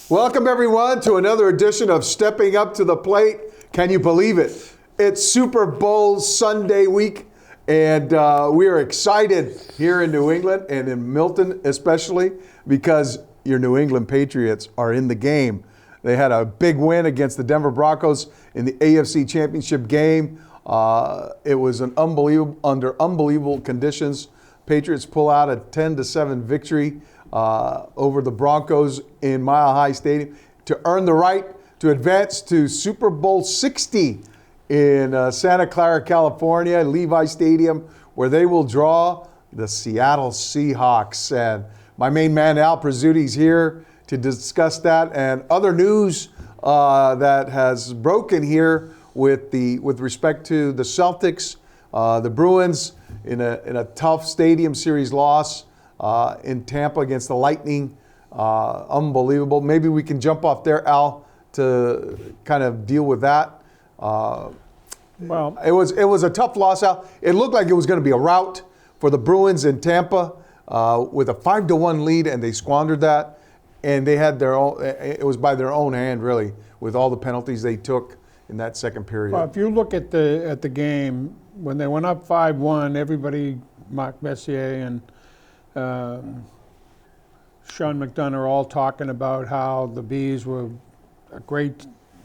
Welcome, everyone, to another edition of Stepping Up to the Plate. Can you believe it? It's Super Bowl Sunday week, and we are excited here in New England and in Milton especially because your New England Patriots are in the game. They had a big win against the Denver Broncos in the AFC Championship game. It was under unbelievable conditions. Patriots pull out a 10-7 victory over the Broncos in Mile High Stadium to earn the right to advance to Super Bowl 60 in Santa Clara, California, Levi Stadium, where they will draw the Seattle Seahawks. And my main man, Al Prizzuti, is here to discuss that and other news that has broken here with respect to the Celtics, the Bruins in a tough Stadium Series loss in Tampa against the Lightning. Unbelievable. Maybe we can jump off there, Al, to kind of deal with that. Well, it was a tough loss, Al. It looked like it was going to be a rout for the Bruins in Tampa with a 5-1 lead, and they squandered that. And they had their own. It was by their own hand, really, with all the penalties they took in that second period. well, if you look at the game when they went up 5-1, everybody, Marc Messier and Sean McDonough are all talking about how the Bees were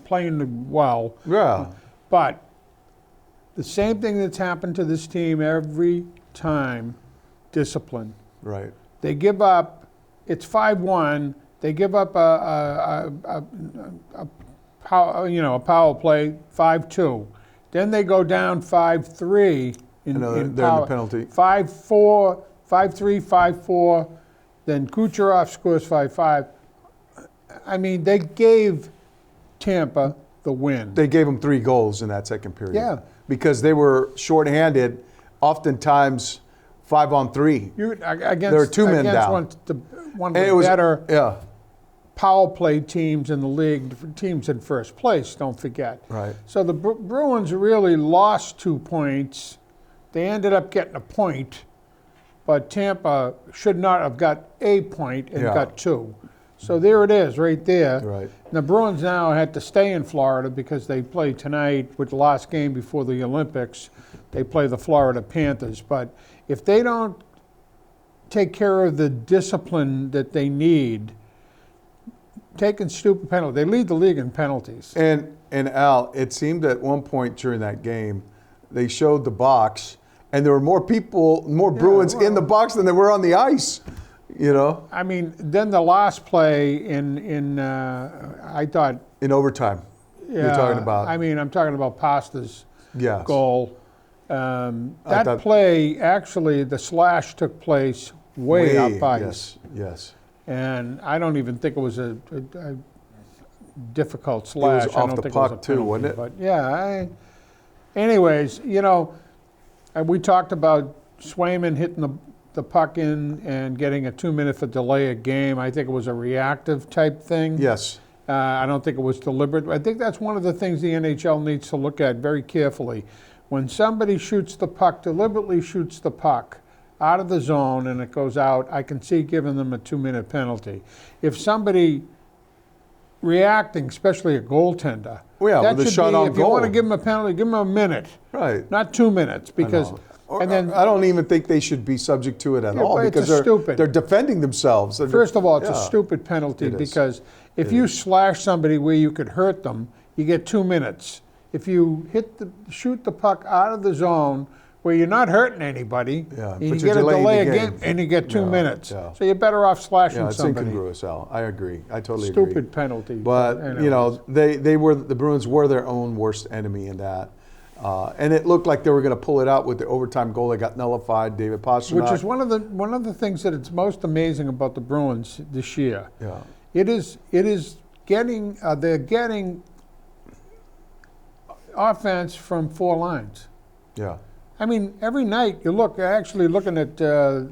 playing well. Yeah. But the same thing that's happened to this team every time, discipline. Right. They give up, it's 5-1, they give up a power play, 5-2. Then they go down 5-3 in power. Penalty. 5-4, 5-3, 5-4. Then Kucherov scores 5-5. I mean, they gave Tampa the win. They gave them 3 goals in that second period. Yeah. Because they were shorthanded, oftentimes 5-on-3. There were 2 men down. One of the better power play teams in the league, teams in first place, don't forget. Right. So the Bruins really lost 2 points. They ended up getting a point, but Tampa should not have got a point and got 2. So there it is, right there. Right. And the Bruins now had to stay in Florida because they play tonight with the last game before the Olympics. They play the Florida Panthers. But if they don't take care of the discipline that they need, taking stupid penalties, they lead the league in penalties. And Al, it seemed at one point during that game, they showed the box, and there were more Bruins in the box than there were on the ice. You know. I mean, then the last play in I thought in overtime. Yeah, you're talking about. I mean, I'm talking about Pasta's goal. That thought, play, actually, the slash took place way up ice. Yes. And I don't even think it was a difficult slash. It was off the puck too, wasn't it? But yeah. Anyways, you know, we talked about Swayman hitting the puck in and getting a 2-minute for delay a game. I think it was a reactive type thing. Yes. I don't think it was deliberate. I think that's one of the things the NHL needs to look at very carefully. When somebody deliberately shoots the puck out of the zone and it goes out, I can see giving them a 2-minute penalty. If somebody reacting, especially a goaltender, that should shot be, on if goal. you want to give them a penalty, give them a minute. Right. Not 2 minutes, because and then I don't even think they should be subject to it at all because they're defending themselves. First of all, it's a stupid penalty because if you slash somebody where you could hurt them, you get 2 minutes. If you shoot the puck out of the zone where you're not hurting anybody, you get a delay a game and you get 2 minutes. Yeah. So you're better off slashing somebody. It's incongruous, Al. I agree. I totally agree. agree. Stupid penalty. But the Bruins were their own worst enemy in that. And it looked like they were going to pull it out with the overtime goal that got nullified. David Pastrnak. Which is one of the things that it's most amazing about the Bruins this year. Yeah. It is getting they're getting offense from 4 lines. Yeah. I mean, every night you look. Actually, looking at the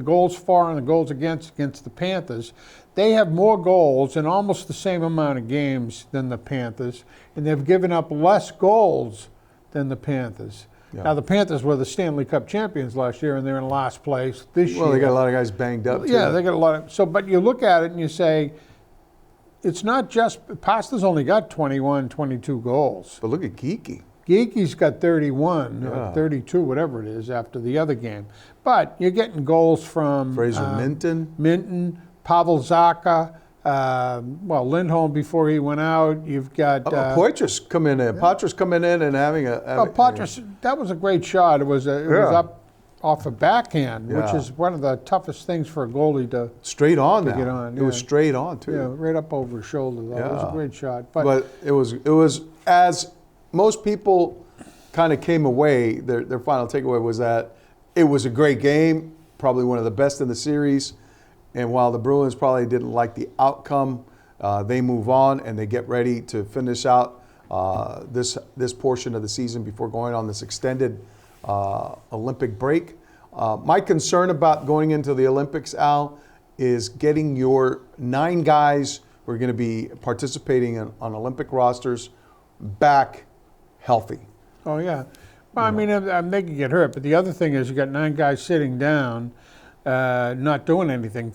goals for and the goals against the Panthers, they have more goals in almost the same amount of games than the Panthers, and they've given up less goals than the Panthers. Yeah. Now, the Panthers were the Stanley Cup champions last year, and they're in last place this year. Well, they got a lot of guys banged up, too. Yeah, they got a lot of... So, but you look at it and you say, it's not just Pasta's only got 21, 22 goals. But look at Geeky. Geeky's got 31, Yeah. 32, whatever it is, after the other game. But you're getting goals from Fraser Minton. Pavel Zacha, Lindholm before he went out. You've got Poitras coming in. Poitras coming in and having a. Poitras. That was a great shot. It was up off a backhand, which Yeah. is one of the toughest things for a goalie to Straight on now. get on. It was straight on too. Yeah, right up over his shoulder. Though. It was a Yeah. great shot. But it was as most people kind of came away. Their final takeaway was that it was a great game, probably one of the best in the series. And while the Bruins probably didn't like the outcome, they move on and they get ready to finish out this portion of the season before going on this extended Olympic break. My concern about going into the Olympics, Al, is getting your 9 guys who are going to be participating on Olympic rosters back healthy. Oh, yeah. Well, I mean, they can get hurt. But the other thing is you got 9 guys sitting down, not doing anything,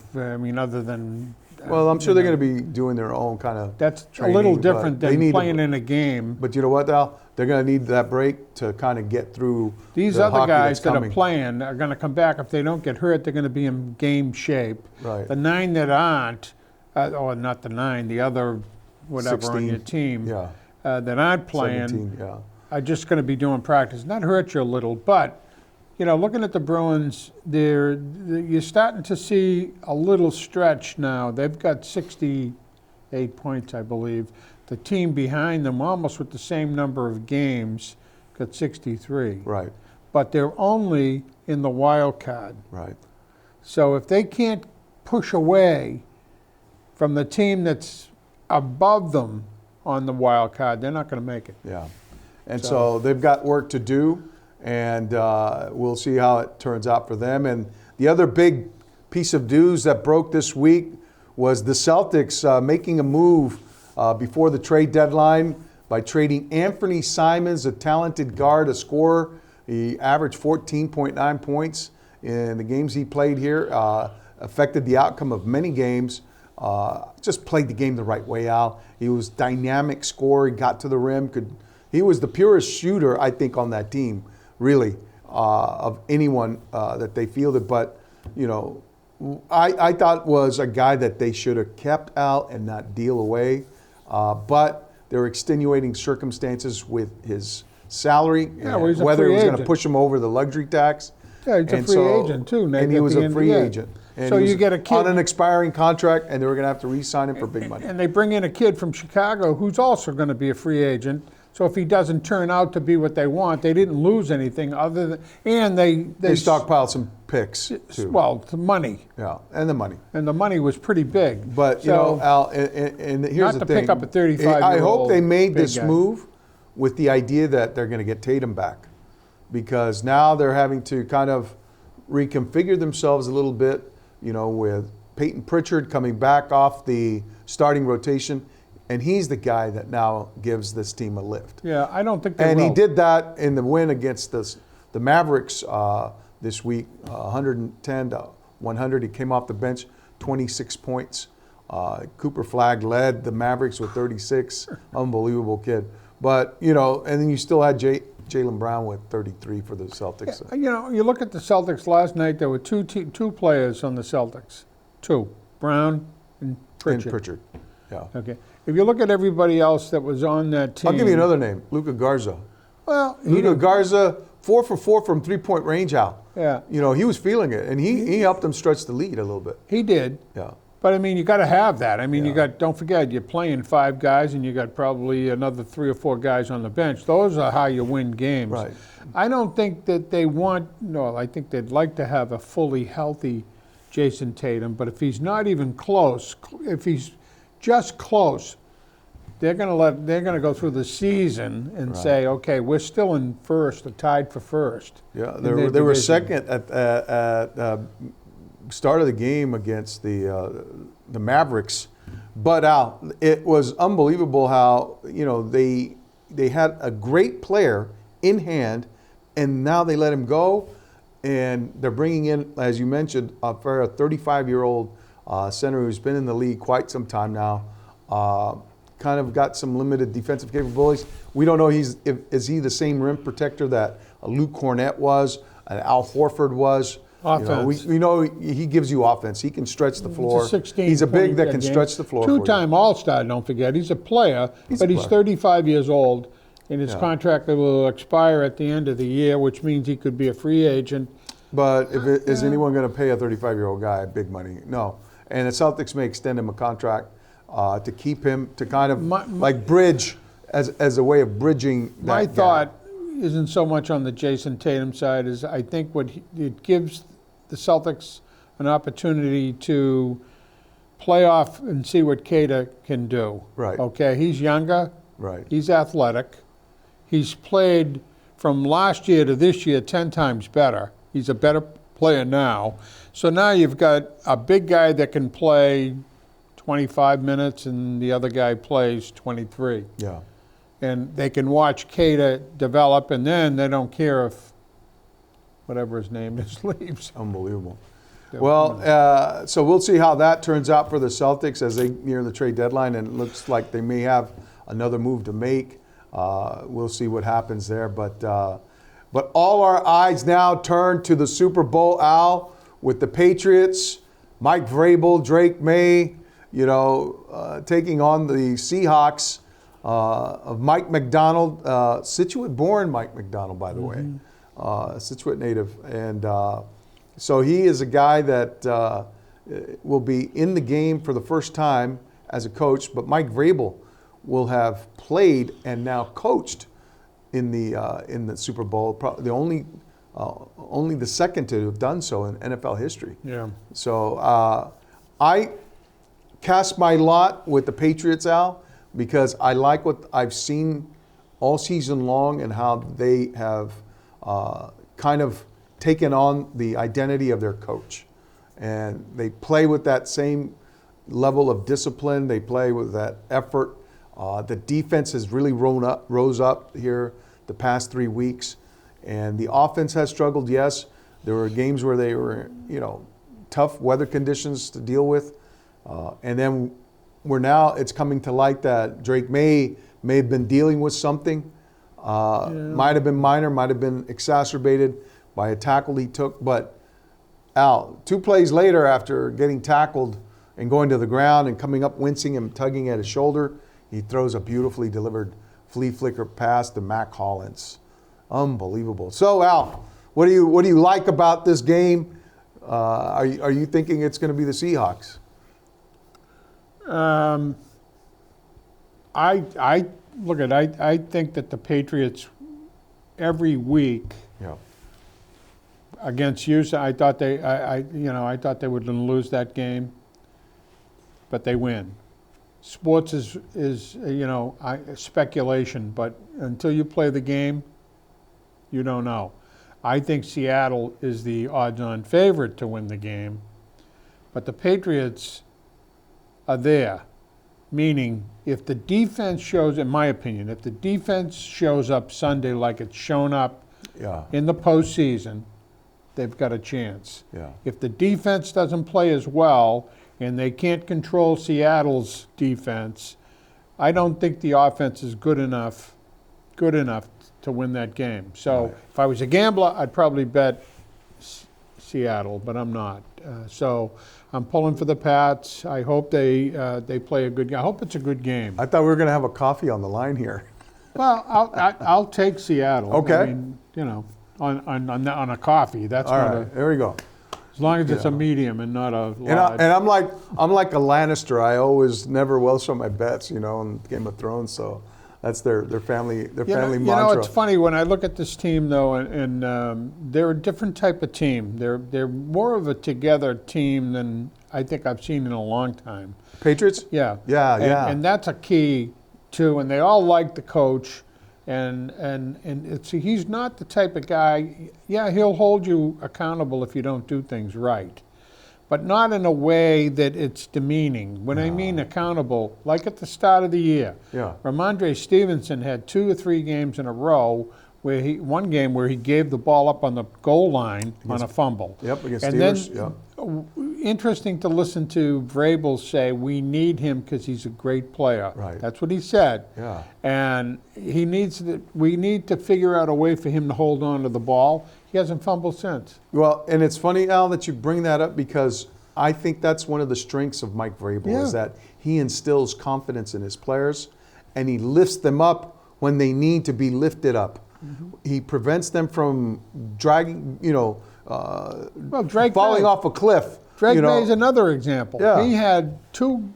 other than... Well, I'm sure they're going to be doing their own kind of That's training, a little but different they than need playing to, in a game. But you know what, Al? They're going to need that break to kind of get through These the other hockey guys that's that coming. are playing are going to come back. If they don't get hurt, they're going to be in game shape. Right. The 9 that aren't, or not the 9, the other whatever 16, on your team yeah. that aren't playing 17, yeah. are just going to be doing practice. Not hurt you a little, but looking at the Bruins, you're starting to see a little stretch now. They've got 68 points, I believe. The team behind them, almost with the same number of games, got 63. Right, But they're only in the wild card. right. So if they can't push away from the team that's above them on the wild card, they're not going to make it. Yeah. And so they've got work to do, and we'll see how it turns out for them. And the other big piece of news that broke this week was the Celtics making a move before the trade deadline by trading Anthony Simons, a talented guard, a scorer. He averaged 14.9 points in the games he played here, affected the outcome of many games. Just played the game the right way, Al. He was dynamic scorer. He got to the rim. He was the purest shooter, I think, on that team, really, of anyone that they fielded. But, I thought was a guy that they should have kept out and not deal away. But there were extenuating circumstances with his salary, well, he's a whether it free was going to agent. push him over the luxury tax. Yeah, he's a free agent, too, Nick, And he at was the a end- free yeah. agent. And So he was you get a kid- on an expiring contract, and they were going to have to re-sign him for big money. And they bring in a kid from Chicago who's also going to be a free agent. So if he doesn't turn out to be what they want, they didn't lose anything other than, and They stockpiled some picks, too. Well, the money, Yeah, and the money. and the money was pretty big. But, So- Al, and here's Not the to thing. pick up a 35-year-old I hope they made big this guy. move with the idea that they're going to get Tatum back. Because now they're having to kind of reconfigure themselves a little bit, with Peyton Pritchard coming back off the starting rotation. And he's the guy that now gives this team a lift. Yeah, I don't think they And will. he did that in the win against the Mavericks this week, 110 to 100. He came off the bench, 26 points. Cooper Flagg led the Mavericks with 36. Unbelievable kid. But, and then you still had Jaylen Brown with 33 for the Celtics. You look at the Celtics last night, there were two players on the Celtics. 2, Brown and Pritchard. And Pritchard, yeah. Okay. If you look at everybody else that was on that team. I'll give you another name, Luka Garza. Well, Luka Garza, 4 for 4 from three-point range out. Yeah. He was feeling it, and he helped them stretch the lead a little bit. He did. Yeah. But you got to have that. You Yeah. don't forget, you're playing 5 guys and you got probably another 3 or 4 guys on the bench. Those are how you win games. Right. I don't think that I think they'd like to have a fully healthy Jason Tatum, but if he's not even close, if he's just close, they're going to go through the season and say, okay, we're still in first, or tied for first. Yeah, in they their were division. second at start of the game against the Mavericks. But Al, it was unbelievable how they had a great player in hand, and now they let him go, and they're bringing in, as you mentioned, a 35-year-old center who's been in the league quite some time now. Kind of got some limited defensive capabilities. We don't know is he the same rim protector that Luke Cornett was, and Al Horford was. Offense. We know he gives you offense. He can stretch the floor. He's a big that can stretch the floor. Two-time All-Star, don't forget. He's a player, but he's 35 years old, and his contract will expire at the end of the year, which means he could be a free agent. But is anyone going to pay a 35-year-old guy big money? No. And the Celtics may extend him a contract to keep him, to kind of like bridge as a way of bridging that My gap. thought isn't so much on the Jason Tatum side as I think it gives the Celtics an opportunity to play off and see what Kata can do. Right. Okay, he's younger. Right. He's athletic. He's played from last year to this year 10 times better. He's a better player now. So now you've got a big guy that can play 25 minutes and the other guy plays 23. Yeah. And they can watch Kata develop, and then they don't care if whatever his name is leaves. Unbelievable. Well, so we'll see how that turns out for the Celtics as they near the trade deadline, and it looks like they may have another move to make. We'll see what happens there. But all our eyes now turn to the Super Bowl, Al, with the Patriots, Mike Vrabel, Drake May, taking on the Seahawks of Mike McDonald, Scituate-born Mike McDonald, by the way, Scituate native. And so he is a guy that will be in the game for the first time as a coach, but Mike Vrabel will have played and now coached in the Super Bowl. The only the second to have done so in NFL history. Yeah. So I cast my lot with the Patriots, Al, because I like what I've seen all season long and how they have kind of taken on the identity of their coach. And they play with that same level of discipline. They play with that effort. The defense has really rose up here the past 3 weeks. And the offense has struggled, yes. There were games where they were, tough weather conditions to deal with. And then it's coming to light that Drake may have been dealing with something. Might have been minor, might have been exacerbated by a tackle he took. But Al, 2 plays later after getting tackled and going to the ground and coming up wincing and tugging at his shoulder, he throws a beautifully delivered flea flicker pass to Mac Hollins. Unbelievable. So Al, what do you like about this game? Are you thinking it's going to be the Seahawks? I think that the Patriots every week against Houston, I thought they would lose that game, but they win. Sports is speculation, but until you play the game, you don't know. I think Seattle is the odds-on favorite to win the game, but the Patriots are there. Meaning, if the defense shows, in my opinion, if the defense shows up Sunday like it's shown up in the postseason, they've got a chance. Yeah. If the defense doesn't play as well and they can't control Seattle's defense, I don't think the offense is good enough to win that game. So if I was a gambler, I'd probably bet Seattle, but I'm not. So I'm pulling for the Pats. I hope they play a good game. I hope it's a good game. I thought we were going to have a coffee on the line here. Well, I'll take Seattle. Okay. I mean, on a coffee. That's all not right. There we go. as long as it's a medium and not a large. And I'm like a Lannister. I always never welch on my bets, in Game of Thrones. So that's their family mantra. It's funny when I look at this team though, and they're a different type of team. They're more of a together team than I think I've seen in a long time. Patriots? Yeah. Yeah. And that's a key too. And they all like the coach. And he's not the type of guy. Yeah, he'll hold you accountable if you don't do things right, but not in a way that it's demeaning. When I mean accountable, like at the start of the year, Ramondre Stevenson had 2 or 3 games in a row where one game where he gave the ball up on the goal line on a fumble. Yep, against and Steelers. Then interesting to listen to Vrabel say we need him because he's a great player. Right. That's what he said. Yeah. And we need to figure out a way for him to hold on to the ball. He hasn't fumbled since. Well, and it's funny, Al, that you bring that up because I think that's one of the strengths of Mike Vrabel is that he instills confidence in his players and he lifts them up when they need to be lifted up. Mm-hmm. He prevents them from dragging, Drake falling May. off a cliff. Drake May is another example. Yeah. He had two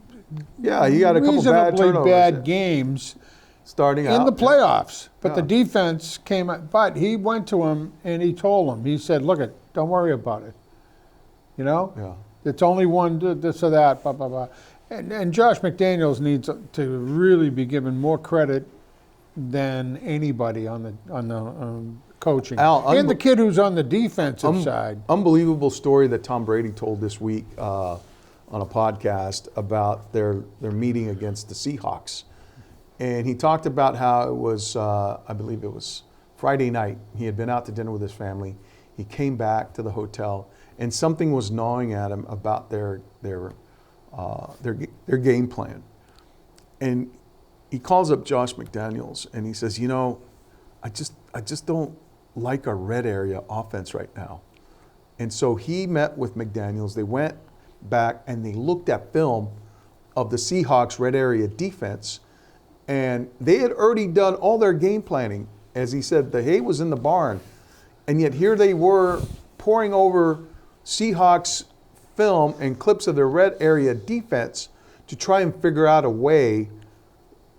he had a couple bad reasonably turnovers. bad games starting out in the playoffs. But Yeah. the defense came up. But he went to him and he told him, he said, look, don't worry about it. Yeah. It's only one this or that, blah, blah, blah. And Josh McDaniels needs to really be given more credit than anybody on the coaching. Al, and the kid who's on the defensive side. Unbelievable story that Tom Brady told this week on a podcast about their meeting against the Seahawks. And he talked about how it was, I believe it was Friday night. He had been out to dinner with his family. He came back to the hotel, and something was gnawing at him about their game plan. And he calls up Josh McDaniels and he says, I just don't like our red area offense right now. And so he met with McDaniels. They went back and they looked at film of the Seahawks red area defense, and they had already done all their game planning. As he said, the hay was in the barn, and yet here they were pouring over Seahawks film and clips of their red area defense to try and figure out a way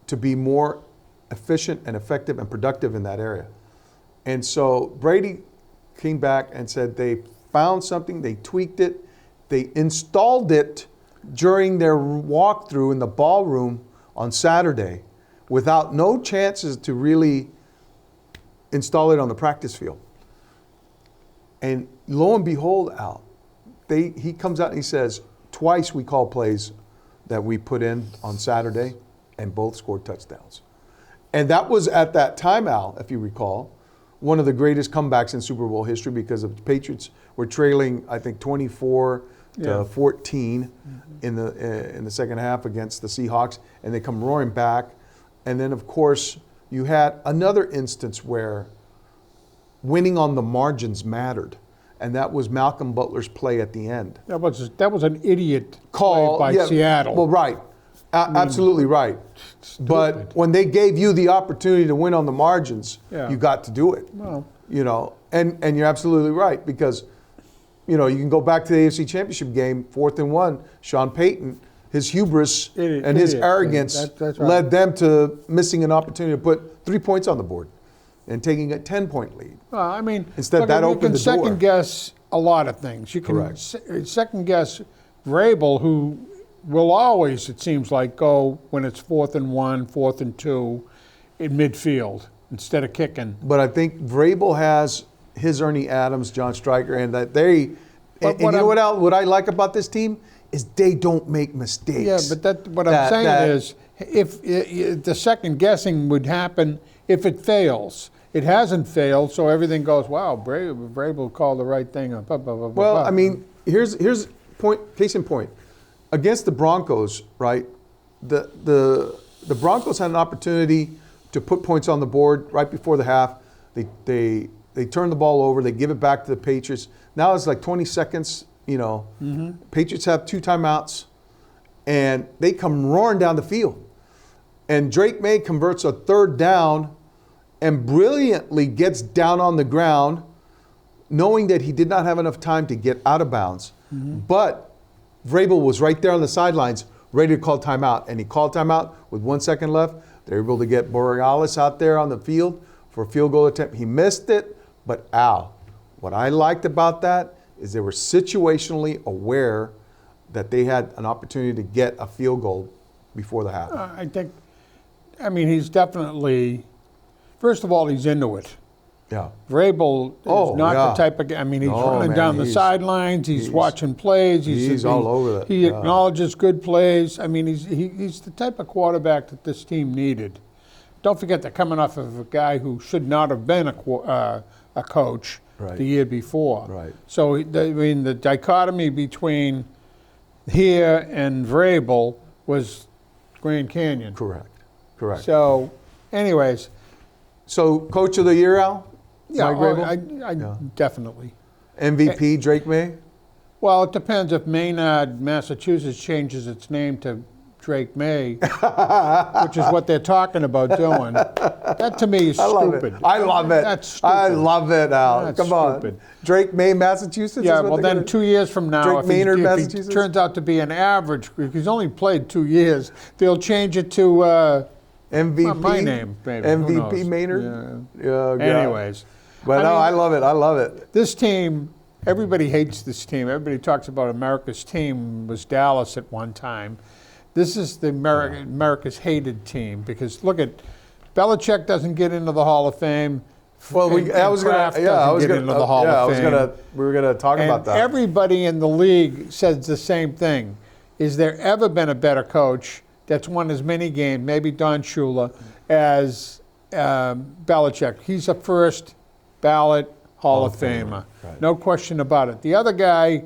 to be more efficient and effective and productive in that area. And so Brady came back and said they found something, they tweaked it, they installed it during their walkthrough in the ballroom on Saturday without no chances to really install it on the practice field. And lo and behold, Al, he comes out and he says, twice we called plays that we put in on Saturday and both scored touchdowns. And that was at that time, Al, if you recall, one of the greatest comebacks in Super Bowl history because the Patriots were trailing, I think, 24 to 14 in the second half against the Seahawks, and they come roaring back. And then, of course, you had another instance where winning on the margins mattered, and that was Malcolm Butler's play at the end. That was an idiot Call play by Seattle. Well, right. Absolutely right. Stupid. But when they gave you the opportunity to win on the margins, you got to do it. Well, and you're absolutely right because, you can go back to the AFC Championship game, 4th and 1. Sean Payton, his hubris and his arrogance that's right. led them to missing an opportunity to put 3 points on the board and taking a 10-point lead. Well, I mean, Instead, that opened the door. You can second guess a lot of things. You can Correct. second guess Vrabel, who will always, it seems like, go when it's 4th and 1, 4th and 2 in midfield instead of kicking. But I think Vrabel has his Ernie Adams, John Stryker, and that what I like about this team is they don't make mistakes. Yeah, but what I'm saying is if the second guessing would happen if it fails. It hasn't failed, so everything goes, wow, Vrabel called the right thing. Well, I mean, here's case in point. Against the Broncos, right, the Broncos had an opportunity to put points on the board right before the half. They turn the ball over. They give it back to the Patriots. Now it's like 20 seconds, Patriots have 2 timeouts, and they come roaring down the field. And Drake May converts a 3rd down and brilliantly gets down on the ground, knowing that he did not have enough time to get out of bounds. But Vrabel was right there on the sidelines, ready to call timeout. And he called timeout with 1 second left. They were able to get Borealis out there on the field for a field goal attempt. He missed it, but Al, what I liked about that is they were situationally aware that they had an opportunity to get a field goal before the half. He's definitely, first of all, he's into it. Yeah. Vrabel is not the type of guy. He's running down the sidelines. He's watching plays. He's all over that. He acknowledges good plays. He's the type of quarterback that this team needed. Don't forget they're coming off of a guy who should not have been a coach the year before. Right. So, the dichotomy between here and Vrabel was Grand Canyon. Correct. Correct. So, anyways, So, Coach of the Year, Al? yeah, Mike Vrabel? I definitely. MVP, Drake May? Well, it depends if Maynard, Massachusetts changes its name to Drake May, which is what they're talking about doing. That to me is stupid. I love it. That's stupid. I love it, Al. That's Come on. stupid. Drake May, Massachusetts? Yeah, is what well, they're then gonna- 2 years from now, Drake if Maynard, he Massachusetts? turns out to be an average, if he's only played 2 years, they'll change it to MVP? my name, maybe. Who MVP knows? Maynard? Yeah. God. Anyways. But no, mean, I love it. I love it. This team, everybody hates this team. Everybody talks about America's team was Dallas at one time. This is the America's hated team because look at Belichick doesn't get into the Hall of Fame. Well, we were gonna talk And about that. everybody in the league says the same thing. Is there ever been a better coach that's won as many games, maybe Don Shula, as Belichick? He's a first ballot Hall of Famer. Right. No question about it. The other guy,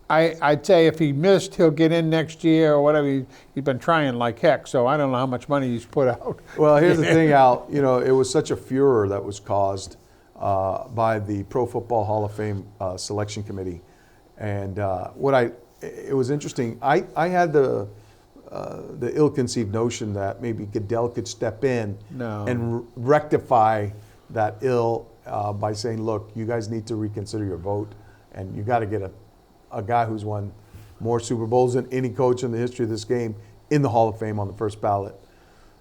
I'd say if he missed, he'll get in next year or whatever. He's been trying like heck, so I don't know how much money he's put out. Well, here's the thing, Al. You know, it was such a furor that was caused by the Pro Football Hall of Fame selection committee, and it was interesting. I had the ill-conceived notion that maybe Goodell could step in and rectify that ill by saying, "Look, you guys need to reconsider your vote, and you got to get a guy who's won more Super Bowls than any coach in the history of this game in the Hall of Fame on the first ballot."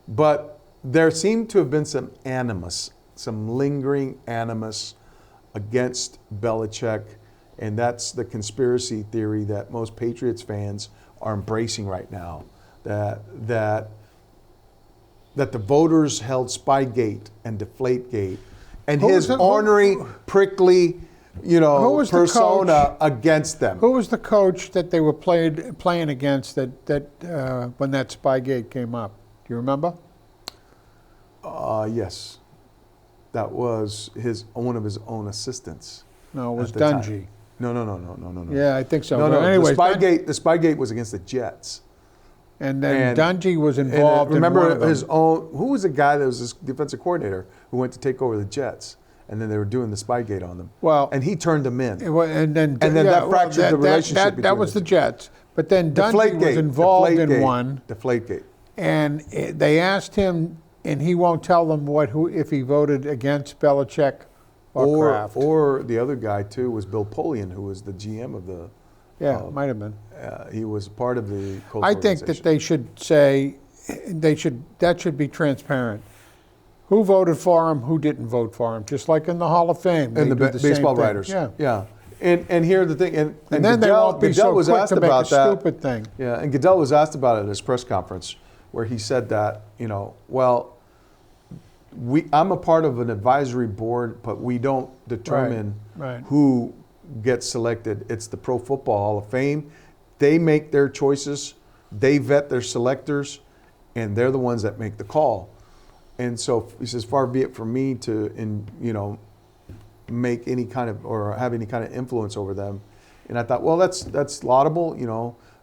But there seemed to have been some animus, some lingering animus against Belichick, and that's the conspiracy theory that most Patriots fans are embracing right now, that the voters held Spygate and Deflategate, and his ornery, prickly, persona against them. Who was the coach that they were playing against that when that Spygate came up? Do you remember? Yes, that was one of his own assistants. No, it was at the time. Dungy. No. Yeah, I think so. No. But anyways, The Spygate was against the Jets. and then Dungy was involved. Remember in one of them. his own? Who was the guy that was his defensive coordinator who went to take over the Jets? And then they were doing the Spygate on them. Well, and he turned them in. And then that fractured the relationship between That was the the Jets. But then Dungy was involved in one. Deflategate. And they asked him, and he won't tell them if he voted against Belichick or Kraft. Or the other guy too was Bill Polian, who was the GM of the. Yeah, might have been. He was part of the Colts I think that they should say that should be transparent. Who voted for him? Who didn't vote for him? Just like in the Hall of Fame, and the same baseball thing. writers. Yeah. And here's the thing. And then they won't be so quick to make a stupid thing. Yeah, and Goodell was asked about it at his press conference, where he said that, I'm a part of an advisory board, but we don't determine Right. who gets selected. It's the Pro Football Hall of Fame. They make their choices. They vet their selectors, and they're the ones that make the call. And so he says, far be it from me to, make any kind of, or have any kind of influence over them. And I thought, well, that's laudable.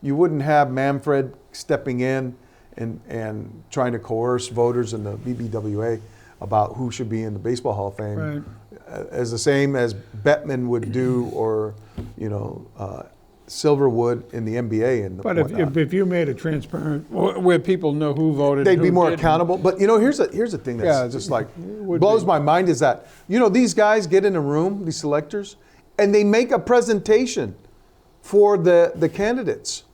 You wouldn't have Manfred stepping in and trying to coerce voters in the BBWA about who should be in the Baseball Hall of Fame, Right. as the same as Bettman would do, or Silverwood in the NBA and But whatnot. if you made it transparent, where people know who voted, They'd who be more didn't. accountable. But here's the thing that's just like would blows be. my mind is that these guys get in a room, these selectors, and they make a presentation for the candidates.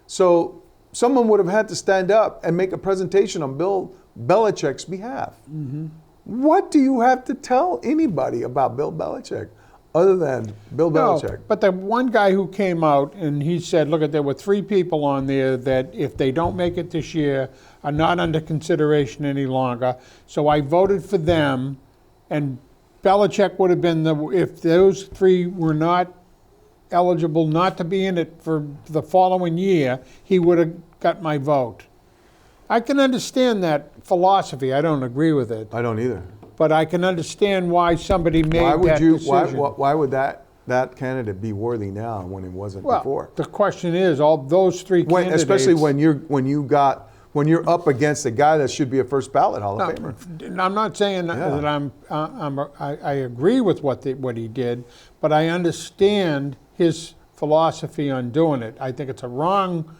So someone would have had to stand up and make a presentation on Bill Belichick's behalf. Mm-hmm. What do you have to tell anybody about Bill Belichick other than Bill Belichick? No, but the one guy who came out and he said, look, there were 3 people on there that if they don't make it this year are not under consideration any longer. So I voted for them, and Belichick would have been if those 3 were not eligible not to be in it for the following year, he would have got my vote. I can understand that philosophy. I don't agree with it, I don't either. but I can understand why somebody made that decision. Why would that that candidate be worthy now when it wasn't Well, before? the question is, all those three candidates. Especially when you're up against a guy that should be a first ballot Hall of Famer. I'm not saying that I agree with what he did, but I understand his philosophy on doing it. I think it's a wrong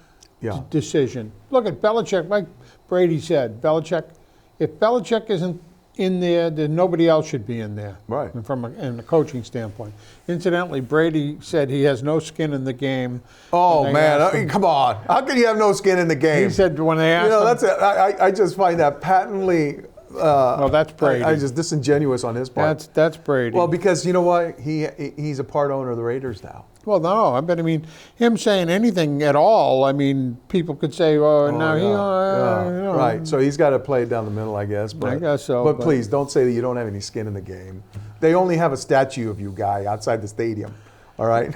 decision. Look at Belichick, like Brady said. If Belichick isn't in there, then nobody else should be in there. Right. From a coaching standpoint. Incidentally, Brady said he has no skin in the game. Oh man, come on! How can you have no skin in the game? He said when they asked him, I just find that patently. Well, that's Brady. I just disingenuous on his part. That's Brady. Well, because you know what, he's a part owner of the Raiders now. Well, no, I mean, him saying anything at all, I mean, people could say, right. So he's got to play it down the middle, I guess. But, I guess so. But please, don't say that you don't have any skin in the game. They only have a statue of you, guy, outside the stadium. All right?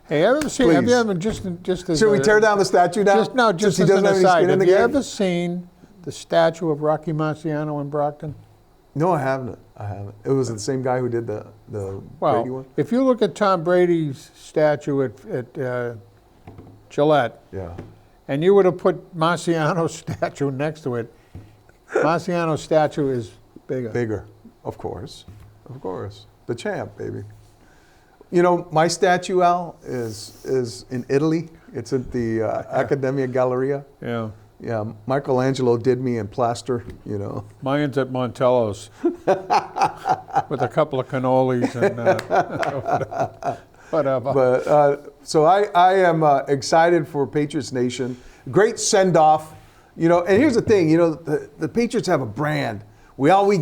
Hey, have you ever just as Should we tear down the statue now? Just Since he doesn't have any skin in the game? Have you ever seen the statue of Rocky Marciano in Brockton? No, I haven't. It was the same guy who did the Brady one? If you look at Tom Brady's statue at Gillette, and you would have put Marciano's statue next to it, Marciano's statue is bigger. Bigger, of course. Of course. The champ, baby. You know, my statue, Al, is in Italy. It's at the Accademia Galleria. Yeah. Yeah, Michelangelo did me in plaster, you know. Mine's at Montello's with a couple of cannolis and whatever. But so I am excited for Patriots Nation. Great send off, you know. And here's the thing, you know, the Patriots have a brand. We all we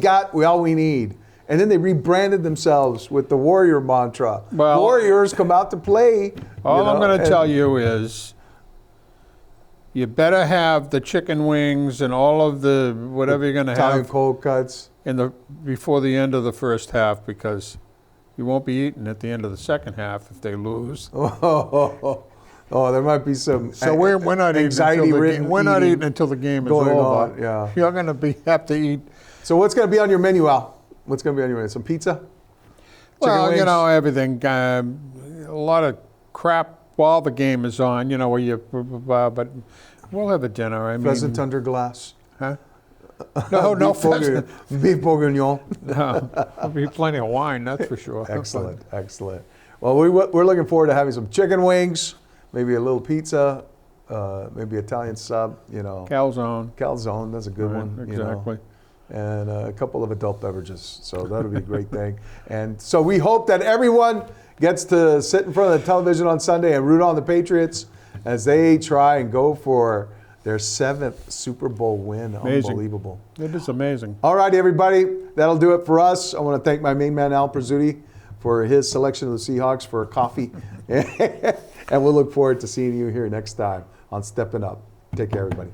need. And then they rebranded themselves with the Warrior mantra. Well, Warriors come out to play. All I'm going to tell you is, you better have the chicken wings and all of the whatever you're going to Italian have cold cuts before the end of the first half, because you won't be eating at the end of the second half if they lose. Oh, there might be some. So we're not eating until the game is over. On, yeah. You're going to have to eat. So what's going to be on your menu, Al? What's going to be on your menu? Some pizza? Well, wings? you know, everything. A lot of crap while the game is on, you know, where you, but we'll have a dinner. I mean, pheasant under glass. Huh? No pheasant. Beef bourguignon. No, there'll be plenty of wine, that's for sure. Excellent. Well, we're looking forward to having some chicken wings, maybe a little pizza, maybe Italian sub, you know. Calzone, that's a good one. Exactly. You know, and a couple of adult beverages. So that'll be a great thing. And so we hope that everyone gets to sit in front of the television on Sunday and root on the Patriots as they try and go for their 7th Super Bowl win. Amazing. Unbelievable. It is amazing. All right, everybody. That'll do it for us. I want to thank my main man, Al Prizzuti, for his selection of the Seahawks for a coffee. And we'll look forward to seeing you here next time on Steppin' Up. Take care, everybody.